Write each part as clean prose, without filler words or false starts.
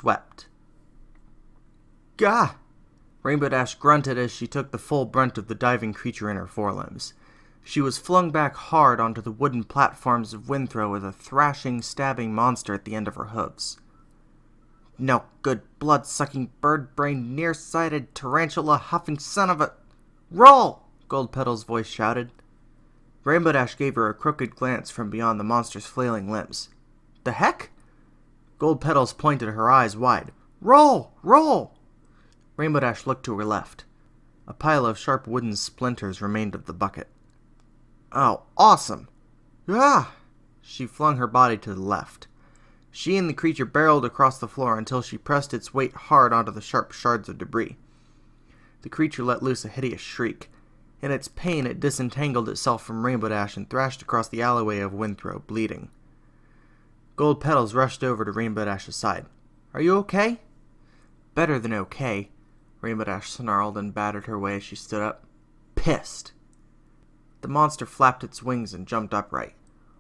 swept. Gah! Rainbow Dash grunted as she took the full brunt of the diving creature in her forelimbs. She was flung back hard onto the wooden platforms of Windthrow with a thrashing, stabbing monster at the end of her hooves. No good, blood-sucking, bird-brained, nearsighted, tarantula-huffing son of a... Roll! Goldpetal's voice shouted. Rainbow Dash gave her a crooked glance from beyond the monster's flailing limbs. The heck? Goldpetals pointed, her eyes wide. Roll! Roll! Rainbow Dash looked to her left. A pile of sharp wooden splinters remained of the bucket. Oh, awesome! Ah! She flung her body to the left. She and the creature barreled across the floor until she pressed its weight hard onto the sharp shards of debris. The creature let loose a hideous shriek. In its pain, it disentangled itself from Rainbow Dash and thrashed across the alleyway of Windthrow, bleeding. Goldpetals rushed over to Rainbow Dash's side. Are you okay? Better than okay, Rainbow Dash snarled and battered her way as she stood up. Pissed. The monster flapped its wings and jumped upright.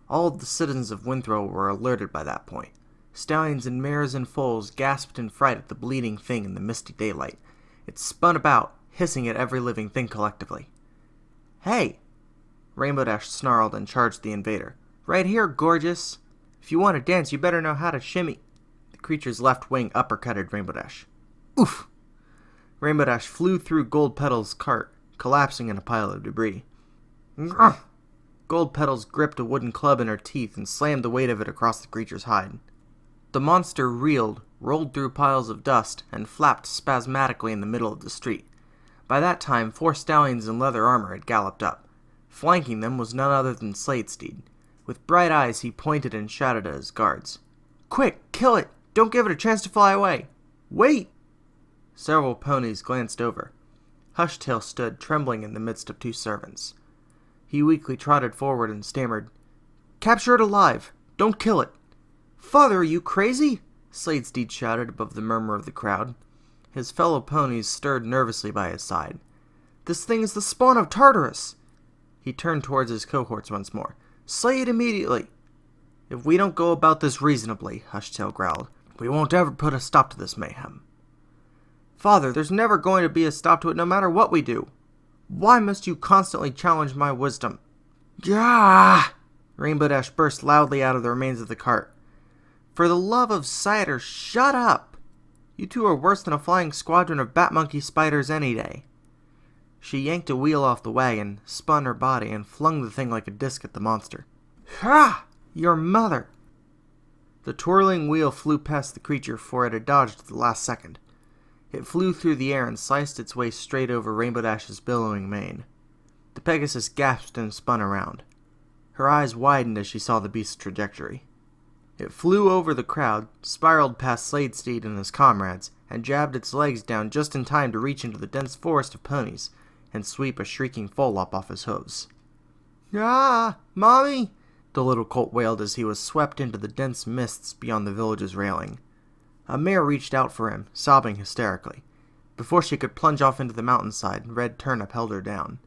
All of the citizens of Windthrow were alerted by that point. Stallions and mares and foals gasped in fright at the bleeding thing in the misty daylight. It spun about, hissing at every living thing collectively. Hey! Rainbow Dash snarled and charged the invader. Right here, gorgeous! If you want to dance, you better know how to shimmy. The creature's left wing uppercutted Rainbow Dash. Oof! Rainbow Dash flew through Goldpetal's cart, collapsing in a pile of debris. Grr! Goldpetals gripped a wooden club in her teeth and slammed the weight of it across the creature's hide. The monster reeled, rolled through piles of dust, and flapped spasmodically in the middle of the street. By that time, 4 stallions in leather armor had galloped up. Flanking them was none other than Sladesteed. With bright eyes, he pointed and shouted at his guards. Quick, kill it! Don't give it a chance to fly away! Wait! Several ponies glanced over. Hushtail stood, trembling in the midst of 2 servants. He weakly trotted forward and stammered, Capture it alive! Don't kill it! Father, are you crazy? Sladesteed shouted above the murmur of the crowd. His fellow ponies stirred nervously by his side. This thing is the spawn of Tartarus! He turned towards his cohorts once more. Slay it immediately! If we don't go about this reasonably, Hushtail growled, we won't ever put a stop to this mayhem. Father, there's never going to be a stop to it no matter what we do. Why must you constantly challenge my wisdom? Gah! Rainbow Dash burst loudly out of the remains of the cart. For the love of cider, shut up! You two are worse than a flying squadron of bat-monkey spiders any day. She yanked a wheel off the wagon, spun her body, and flung the thing like a disc at the monster. Ha! Your mother! The twirling wheel flew past the creature, for it had dodged at the last second. It flew through the air and sliced its way straight over Rainbow Dash's billowing mane. The Pegasus gasped and spun around. Her eyes widened as she saw the beast's trajectory. It flew over the crowd, spiraled past Sladesteed and his comrades, and jabbed its legs down just in time to reach into the dense forest of ponies and sweep a shrieking foal-up off his hooves. Ah, Mommy! The little colt wailed as he was swept into the dense mists beyond the village's railing. A mare reached out for him, sobbing hysterically. Before she could plunge off into the mountainside, Red Turnip held her down.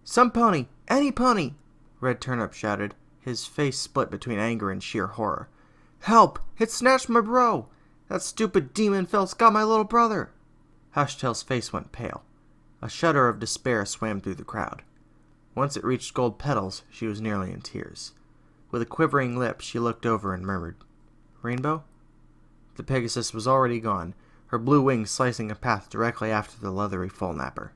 Some pony! Any pony! Red Turnip shouted, his face split between anger and sheer horror. Help! It snatched my bro! That stupid demon fell's got my little brother! Hushtail's face went pale. A shudder of despair swam through the crowd. Once it reached Goldpetals, she was nearly in tears. With a quivering lip, she looked over and murmured, Rainbow? The Pegasus was already gone, her blue wings slicing a path directly after the leathery foal napper.